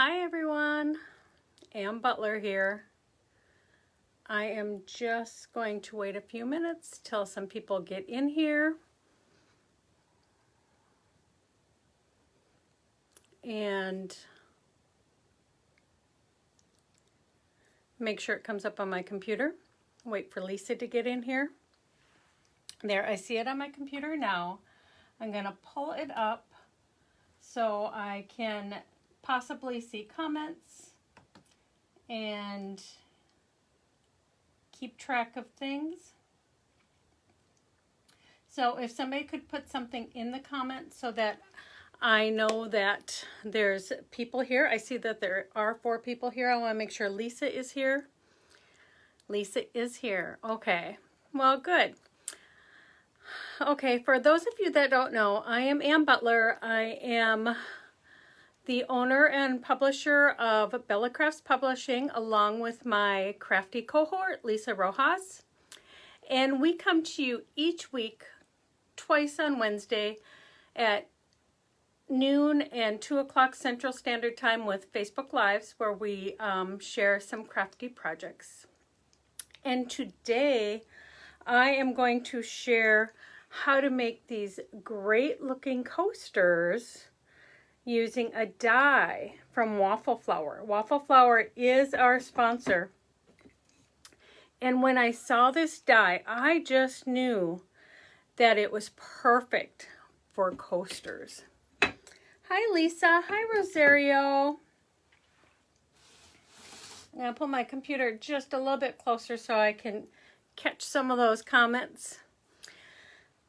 Hi everyone, Ann Butler here. I am just going to wait a few minutes till some people get in here. And make sure it comes up on my computer. Wait for Lisa to get in here. There, I see it on my computer now. I'm going to pull it up so I can possibly see comments and keep track of things. So if somebody could put something in the comments so that I know that there's people here. I see that there are 4 people here. I want to make sure Lisa is here. Lisa is here. Okay. Well, good. Okay, for those of you that don't know, I am Ann Butler. I am the owner and publisher of Bella Crafts Publishing, along with my crafty cohort, Lisa Rojas. And we come to you each week, twice on Wednesday at noon and 2 o'clock Central Standard Time with Facebook Lives, where we share some crafty projects. And today I am going to share how to make these great looking coasters using a die from Waffle Flower. Waffle Flower is our sponsor. And when I saw this die, I just knew that it was perfect for coasters. Hi Lisa, hi Rosario. I'm going to pull my computer just a little bit closer so I can catch some of those comments.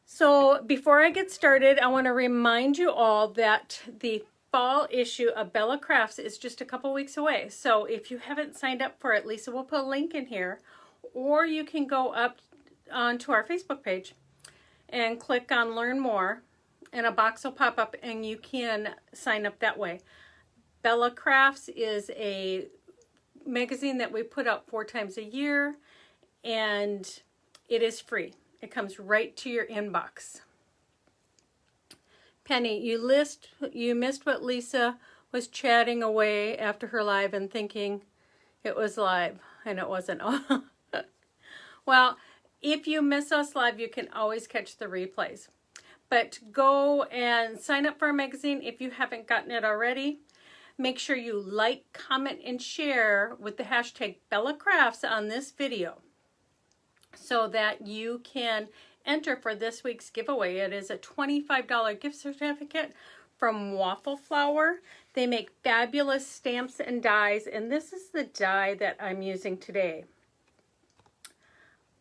So before I get started, I want to remind you all that the fall issue of Bella Crafts is just a couple weeks away. So if you haven't signed up for it, Lisa will put a link in here, or you can go up onto our Facebook page and click on Learn More, and a box will pop up and you can sign up that way. Bella Crafts is a magazine that we put out 4 times a year, and it is free. It comes right to your inbox. Penny, you missed what Lisa was chatting away after her live and thinking it was live, and it wasn't. Well, if you miss us live, you can always catch the replays. But go and sign up for our magazine if you haven't gotten it already. Make sure you like, comment, and share with the hashtag BellaCrafts on this video, so that you can enter for this week's giveaway. It is a $25 gift certificate from Waffle Flower. They make fabulous stamps and dies, and this is the die that I'm using today.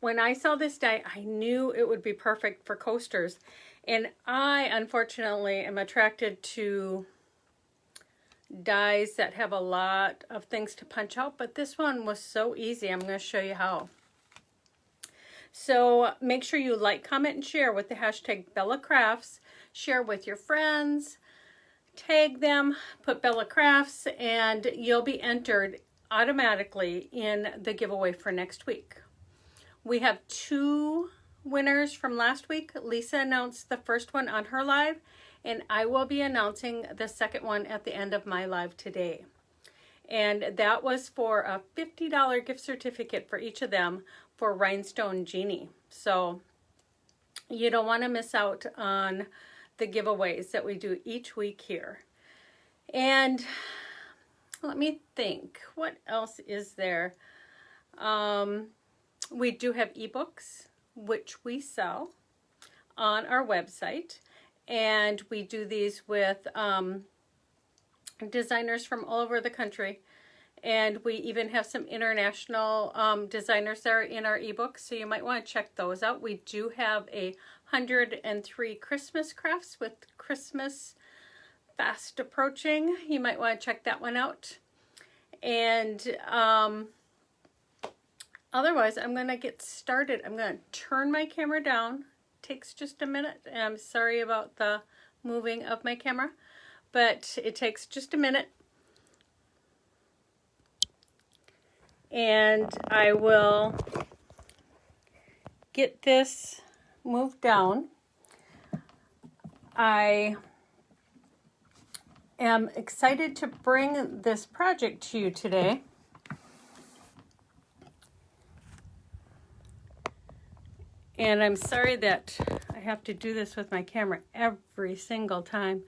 When I saw this die, I knew it would be perfect for coasters, and I unfortunately am attracted to dies that have a lot of things to punch out, but this one was so easy. I'm going to show you how. So make sure you like, comment, and share with the hashtag BellaCrafts. Share with your friends, tag them, put Bella Crafts, and you'll be entered automatically in the giveaway for next week. We have 2 winners from last week. Lisa announced the first one on her live, and I will be announcing the second one at the end of my live today. And that was for a $50 gift certificate for each of them for Rhinestone Genie. So you don't want to miss out on the giveaways that we do each week here. And let me think, what else is there? We do have ebooks, which we sell on our website. And we do these with designers from all over the country. And we even have some international designers that are in our ebooks, so you might want to check those out. We do have a 103 Christmas crafts with Christmas fast approaching. You might want to check that one out. And otherwise, I'm going to get started. I'm going to turn my camera down. Takes just a minute, and I'm sorry about the moving of my camera, but it takes just a minute. And I will get this moved down. I am excited to bring this project to you today. And I'm sorry that I have to do this with my camera every single time.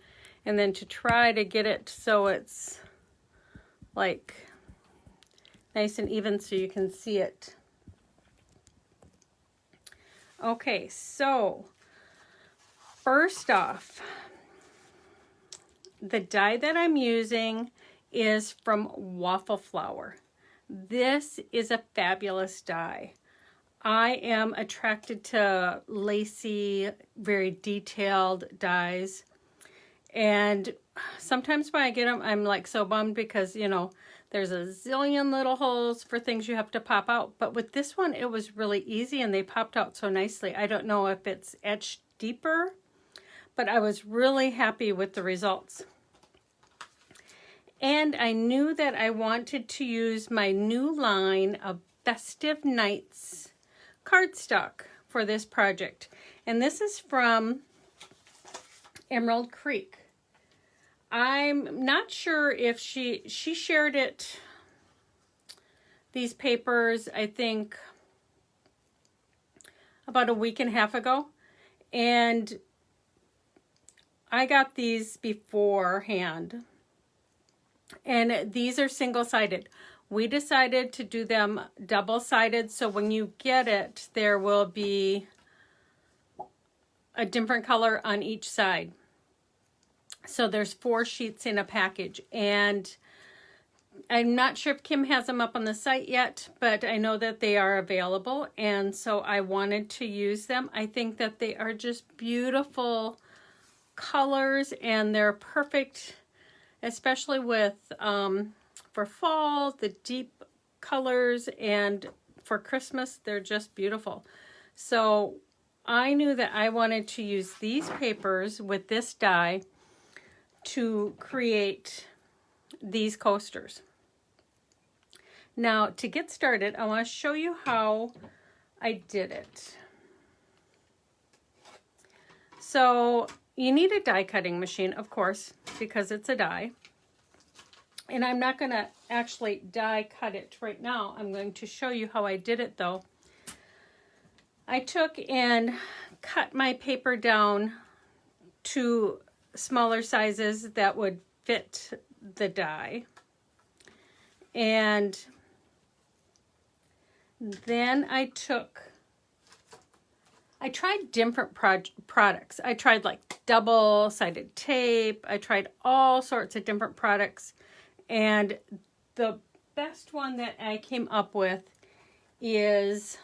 And then to try to get it so it's like nice and even so you can see it. Okay, so first off, the dye that I'm using is from Waffle Flower. This is a fabulous dye. I am attracted to lacy, very detailed dyes. And sometimes when I get them, I'm like so bummed because, you know, there's a zillion little holes for things you have to pop out. But with this one, it was really easy and they popped out so nicely. I don't know if it's etched deeper, but I was really happy with the results. And I knew that I wanted to use my new line of Festive Nights cardstock for this project. And this is from Emerald Creek. I'm not sure if she shared it, these papers, I think about a week and a half ago. And I got these beforehand. And these are single-sided. We decided to do them double-sided, so when you get it, there will be a different color on each side. So there's 4 sheets in a package, and I'm not sure if Kim has them up on the site yet, but I know that they are available, and so I wanted to use them. I think that they are just beautiful colors, and they're perfect, especially with for fall, the deep colors, and for Christmas, they're just beautiful. So I knew that I wanted to use these papers with this die to create these coasters. Now, to get started, I want to show you how I did it. So you need a die cutting machine, of course, because it's a die. And I'm not going to actually die cut it right now. I'm going to show you how I did it though. I took and cut my paper down to smaller sizes that would fit the die. And then I tried different products. I tried like double-sided tape. I tried all sorts of different products. And the best one that I came up with is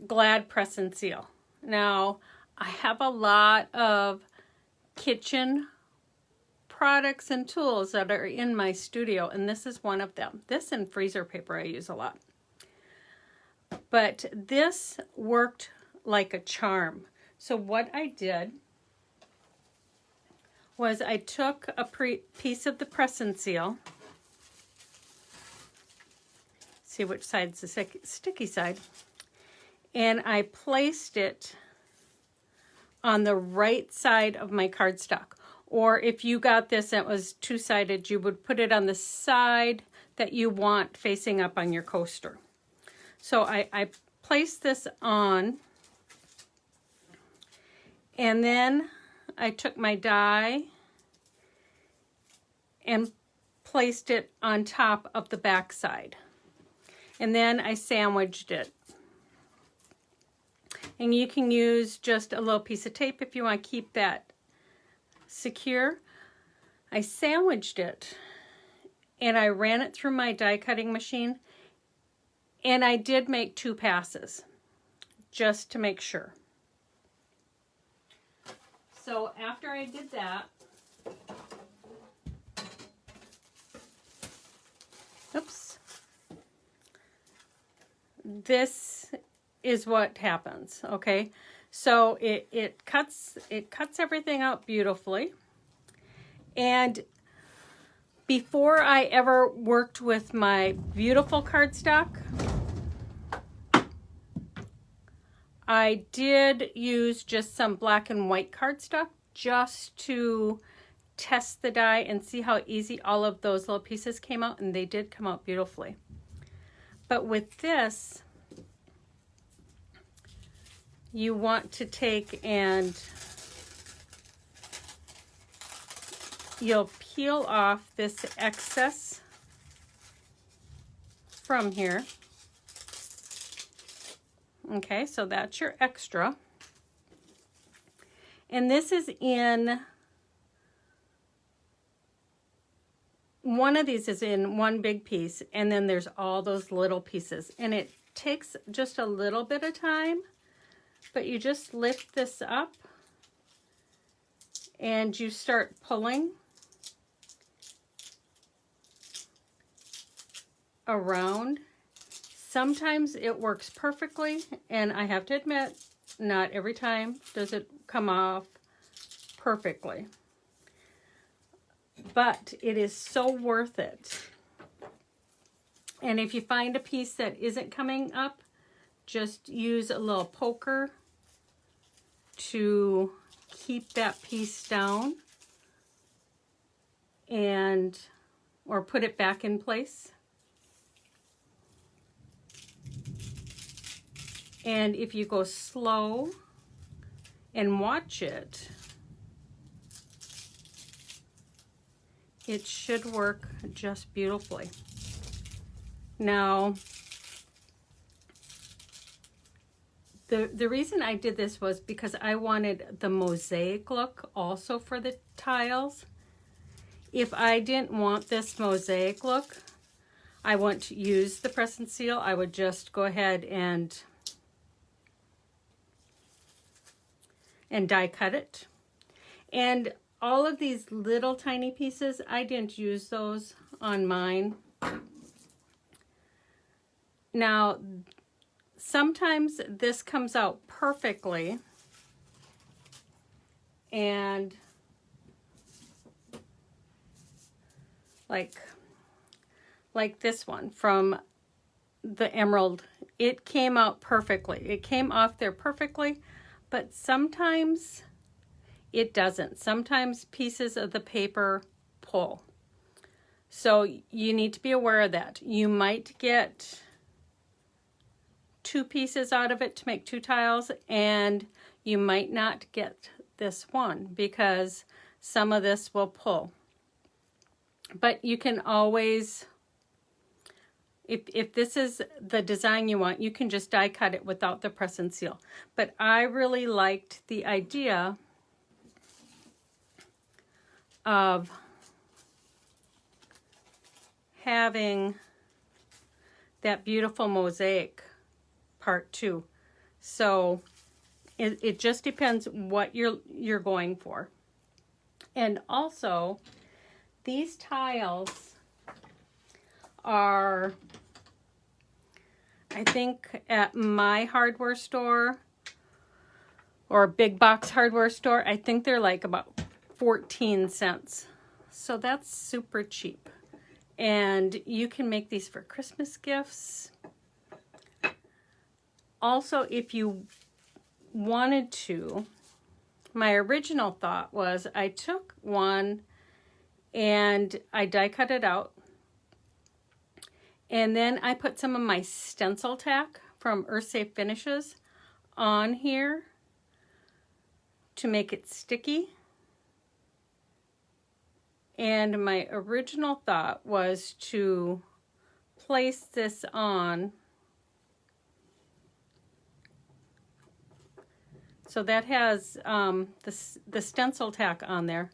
Glad Press and Seal. Now, I have a lot of kitchen products and tools that are in my studio, and this is one of them. This and freezer paper I use a lot. But this worked like a charm. So what I did was I took a piece of the press and seal, see which side's the sticky side, and I placed it on the right side of my cardstock. Or if you got this and it was two-sided, you would put it on the side that you want facing up on your coaster. So I placed this on, and then I took my die and placed it on top of the back side. And then I sandwiched it. And you can use just a little piece of tape if you want to keep that secure. I sandwiched it and I ran it through my die cutting machine, and I did make 2 passes just to make sure. So after I did that, oops, this is what happens, okay? So it cuts everything out beautifully. And before I ever worked with my beautiful cardstock, I did use just some black and white cardstock just to test the die and see how easy all of those little pieces came out, and they did come out beautifully. But with this, you want to take and you'll peel off this excess from here. Okay, so that's your extra. And this is in, one of these is in one big piece, and then there's all those little pieces. And it takes just a little bit of time, but you just lift this up and you start pulling around. Sometimes it works perfectly, and I have to admit, not every time does it come off perfectly. But it is so worth it. And if you find a piece that isn't coming up, just use a little poker to keep that piece down and or put it back in place. And if you go slow and watch it, it should work just beautifully. Now, the reason I did this was because I wanted the mosaic look also for the tiles. If I didn't want this mosaic look, I wouldn't use the press and seal. I would just go ahead and die cut it. And all of these little tiny pieces, I didn't use those on mine. Now, sometimes this comes out perfectly, and like this one from the emerald, it came out perfectly. It came off there perfectly, but sometimes it doesn't. Sometimes pieces of the paper pull. So you need to be aware of that. You might get 2 pieces out of it to make 2 tiles, and you might not get this one because some of this will pull. But you can always, if this is the design you want, you can just die cut it without the press and seal. But I really liked the idea of having that beautiful mosaic part too. So it just depends what you're going for. And also, these tiles are, I think at my hardware store or big box hardware store, I think they're like about 14 cents. So that's super cheap. And you can make these for Christmas gifts. Also, if you wanted to, my original thought was I took one and I die cut it out. And then I put some of my stencil tack from Earthsafe Finishes on here to make it sticky. And my original thought was to place this on. So that has the stencil tack on there,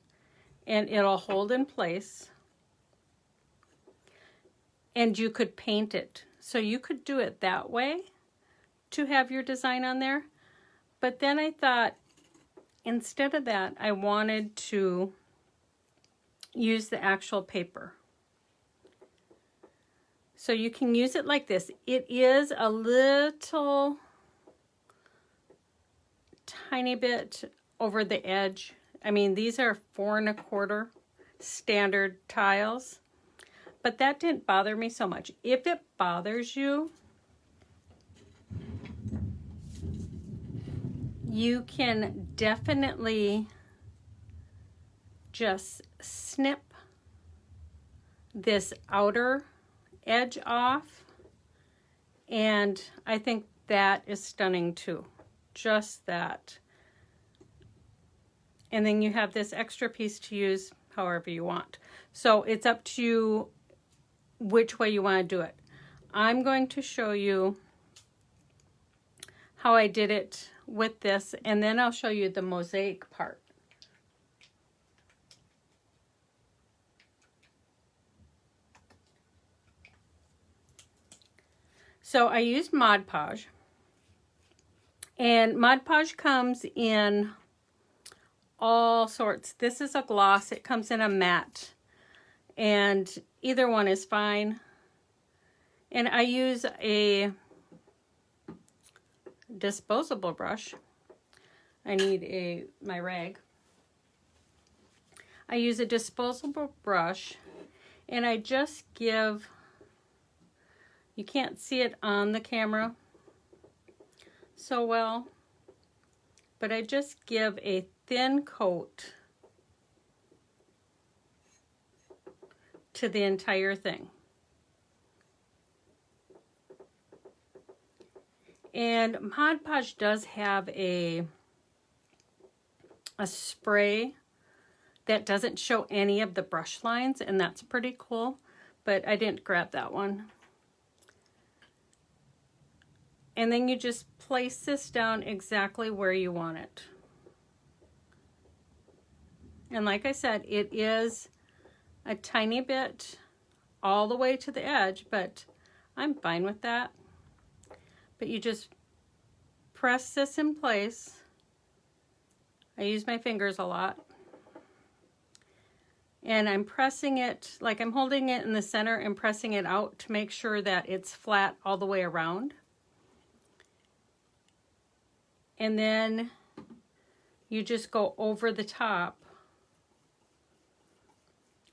and it'll hold in place. And you could paint it. So you could do it that way to have your design on there. But then I thought, instead of that, I wanted to use the actual paper. So you can use it like this. It is a little tiny bit over the edge. I mean, these are 4 1/4 standard tiles, but that didn't bother me so much. If it bothers you, you can definitely just snip this outer edge off, and I think that is stunning too. Just that. And then you have this extra piece to use however you want. So it's up to you which way you want to do it. I'm going to show you how I did it with this, and then I'll show you the mosaic part. So I used Mod Podge, and Mod Podge comes in all sorts. This is a gloss. It comes in a matte, and either one is fine. And I use a disposable brush. I need my rag. I use a disposable brush, and I just give, you can't see it on the camera so well, but I just give a thin coat to the entire thing. And Mod Podge does have a spray that doesn't show any of the brush lines, and that's pretty cool, but I didn't grab that one. And then you just place this down exactly where you want it. And like I said, it is a tiny bit all the way to the edge, but I'm fine with that. But you just press this in place. I use my fingers a lot. And I'm pressing it, like I'm holding it in the center and pressing it out to make sure that it's flat all the way around. And then you just go over the top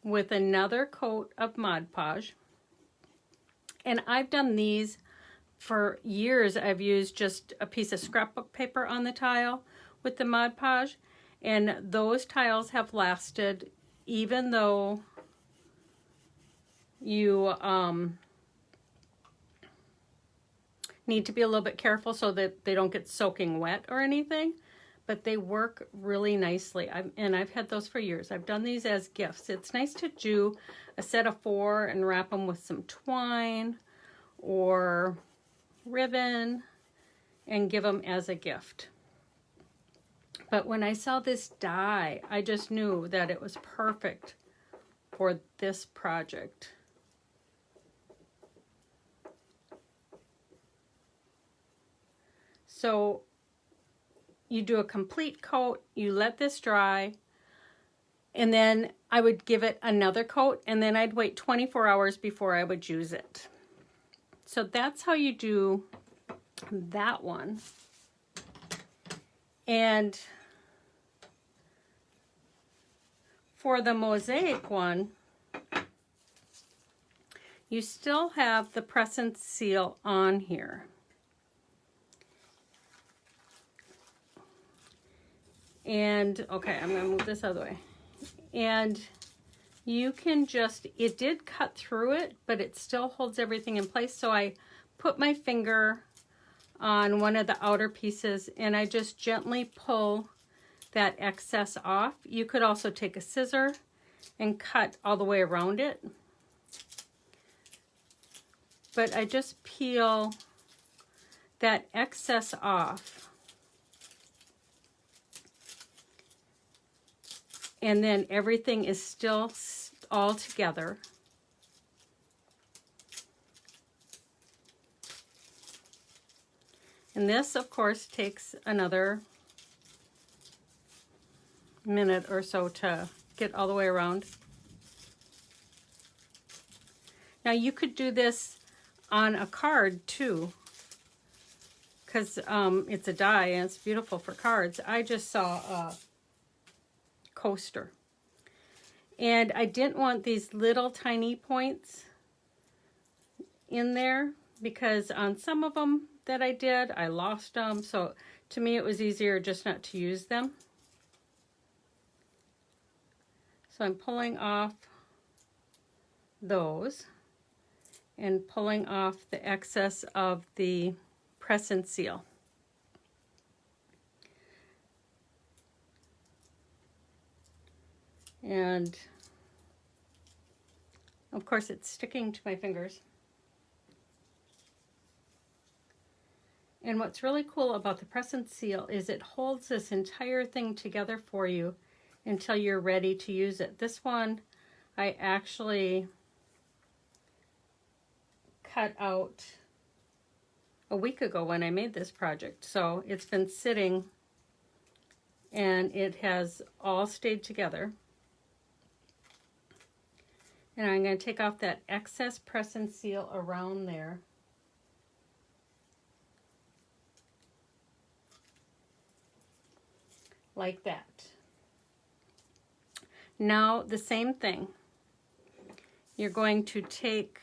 with another coat of Mod Podge. And I've done these for years. I've used just a piece of scrapbook paper on the tile with the Mod Podge, and those tiles have lasted even though you need to be a little bit careful so that they don't get soaking wet or anything, but they work really nicely. And I've had those for years. I've done these as gifts. It's nice to do a set of 4 and wrap them with some twine or ribbon and give them as a gift. But when I saw this die, I just knew that it was perfect for this project. So you do a complete coat, you let this dry, and then I would give it another coat, and then I'd wait 24 hours before I would use it. So that's how you do that one. And for the mosaic one, you still have the press and seal on here. And, okay, I'm going to move this out of the way. And you can just, it did cut through it, but it still holds everything in place. So I put my finger on one of the outer pieces and I just gently pull that excess off. You could also take a scissor and cut all the way around it. But I just peel that excess off. And then everything is still all together. And this, of course, takes another minute or so to get all the way around. Now you could do this on a card too, because it's a die and it's beautiful for cards. I just saw a coaster. And I didn't want these little tiny points in there because on some of them that I did, I lost them. So to me, it was easier just not to use them. So I'm pulling off those and pulling off the excess of the press and seal. And of course it's sticking to my fingers. And what's really cool about the press and seal is it holds this entire thing together for you until you're ready to use it. This one I actually cut out a week ago when I made this project. So it's been sitting and it has all stayed together. And I'm going to take off that excess press and seal around there. Like that. Now the same thing. You're going to take,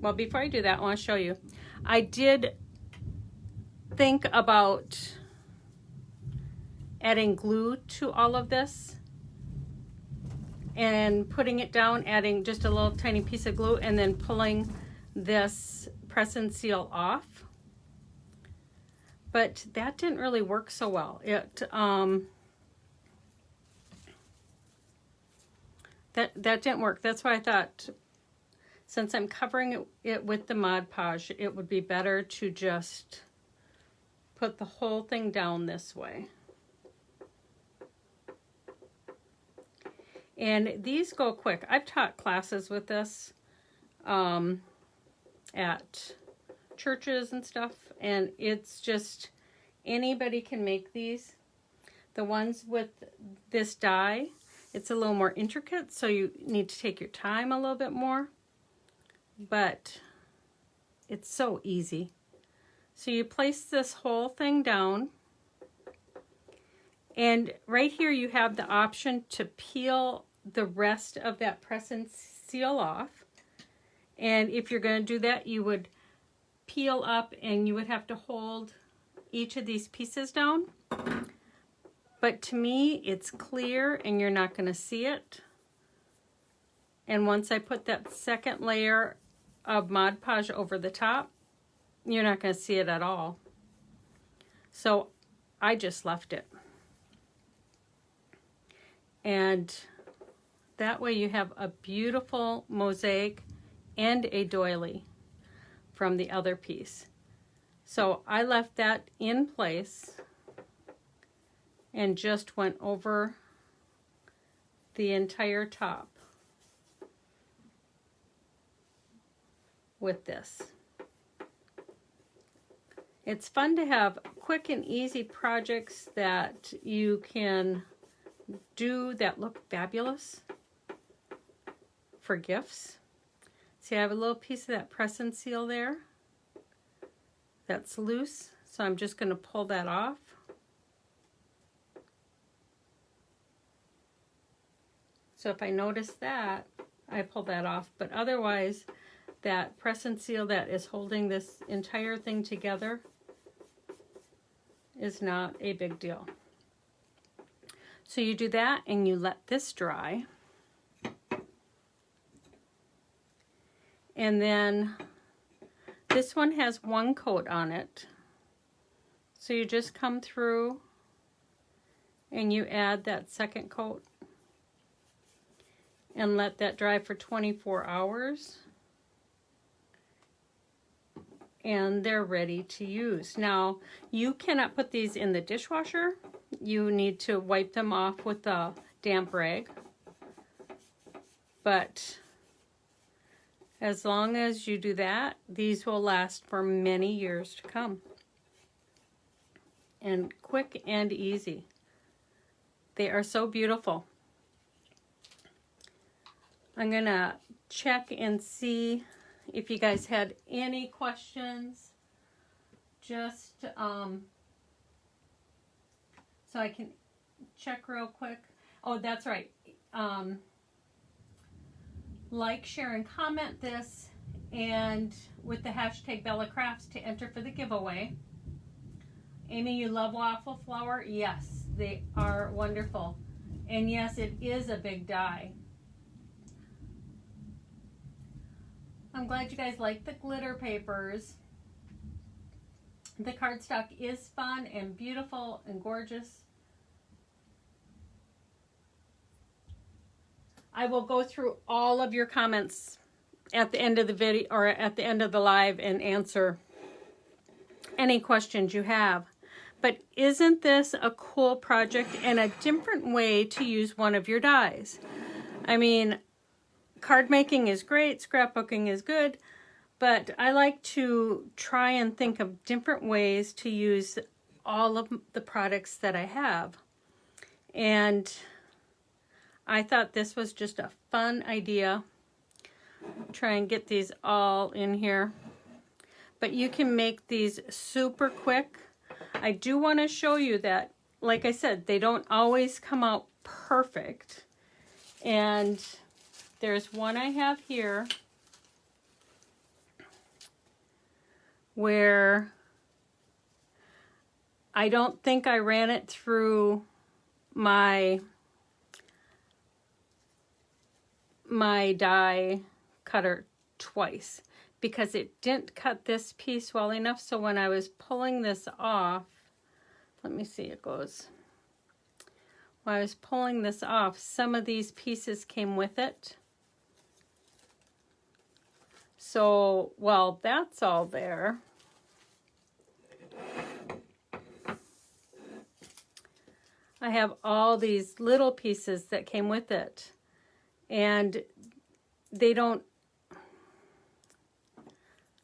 well, before I do that, I want to show you. I did think about adding glue to all of this and putting it down, adding just a little tiny piece of glue, and then pulling this press and seal off. But that didn't really work so well. That didn't work. That's why I thought, since I'm covering it with the Mod Podge, it would be better to just put the whole thing down this way. And these go quick. I've taught classes with this at churches and stuff, and it's just, anybody can make these. The ones with this die, it's a little more intricate, so you need to take your time a little bit more, but it's so easy. So you place this whole thing down, and right here you have the option to peel the rest of that press and seal off. And if you're going to do that, you would peel up and you would have to hold each of these pieces down. But to me, it's clear and you're not going to see it. And once I put that second layer of Mod Podge over the top, you're not going to see it at all. So I just left it. And that way you have a beautiful mosaic and a doily from the other piece. So I left that in place and just went over the entire top with this. It's fun to have quick and easy projects that you can do that look fabulous for gifts. See, I have a little piece of that press and seal there that's loose, so I'm just going to pull that off. So if I notice that, I pull that off, but otherwise that press and seal that is holding this entire thing together is not a big deal. So you do that and you let this dry. And then this one has one coat on it. So you just come through and you add that second coat and let that dry for 24 hours. And they're ready to use. Now, you cannot put these in the dishwasher. You need to wipe them off with a damp rag. But as long as you do that, these will last for many years to come. And quick and easy. They are so beautiful. I'm gonna check and see if you guys had any questions. Just so I can check real quick. Oh, that's right. Like, share, and comment this, and with the hashtag Bella Crafts to enter for the giveaway. Amy, you love waffle flour? Yes. they are wonderful. And yes, it is a big die. I'm glad you guys like the glitter papers. The cardstock is fun and beautiful and gorgeous. I will go through all of your comments at the end of the video or at the end of the live and answer any questions you have. But isn't this a cool project and a different way to use one of your dies? I mean, card making is great, scrapbooking is good, but I like to try and think of different ways to use all of the products that I have. And I thought this was just a fun idea. Try and get these all in here. But you can make these super quick. I do want to show you that, like I said, they don't always come out perfect. And there's one I have here where I don't think I ran it through my die cutter twice because it didn't cut this piece well enough. So when I was pulling this off, let me see, it goes. When I was pulling this off, some of these pieces came with it. So, well, that's all there. I have all these little pieces that came with it. And they don't,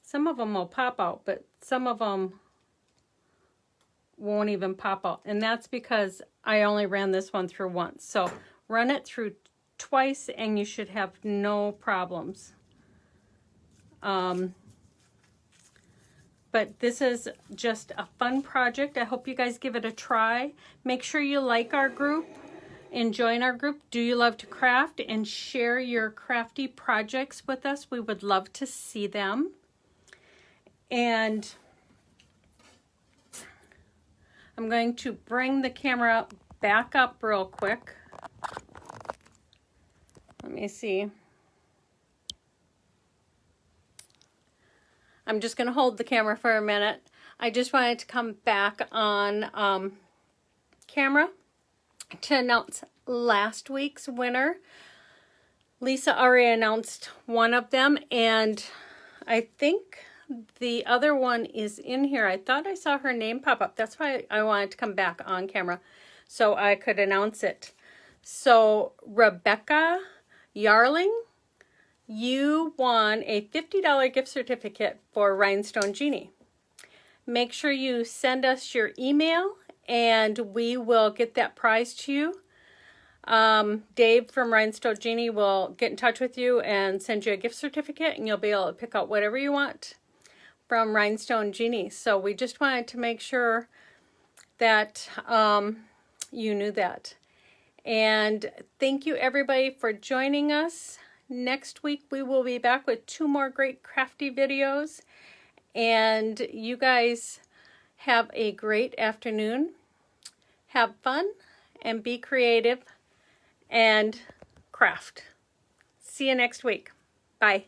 some of them will pop out, but some of them won't even pop out. And that's because I only ran this one through once. So run it through twice and you should have no problems. But this is just a fun project. I hope you guys give it a try. Make sure you like our group and join our group. Do You Love to Craft? And share your crafty projects with us. We would love to see them. And I'm going to bring the camera back up real quick. Let me see. I'm just going to hold the camera for a minute. I just wanted to come back on camera to announce last week's winner. Lisa already announced one of them, and I think the other one is in here. I thought I saw her name pop up. That's why I wanted to come back on camera so I could announce it. So Rebecca Yarling, you won a $50 gift certificate for Rhinestone Genie. Make sure you send us your email and we will get that prize to you. Dave from Rhinestone Genie will get in touch with you and send you a gift certificate, and you'll be able to pick out whatever you want from Rhinestone Genie. So we just wanted to make sure that you knew that. And thank you everybody for joining us. Next week we will be back with 2 more great crafty videos. And you guys have a great afternoon. Have fun and be creative and craft. See you next week. Bye.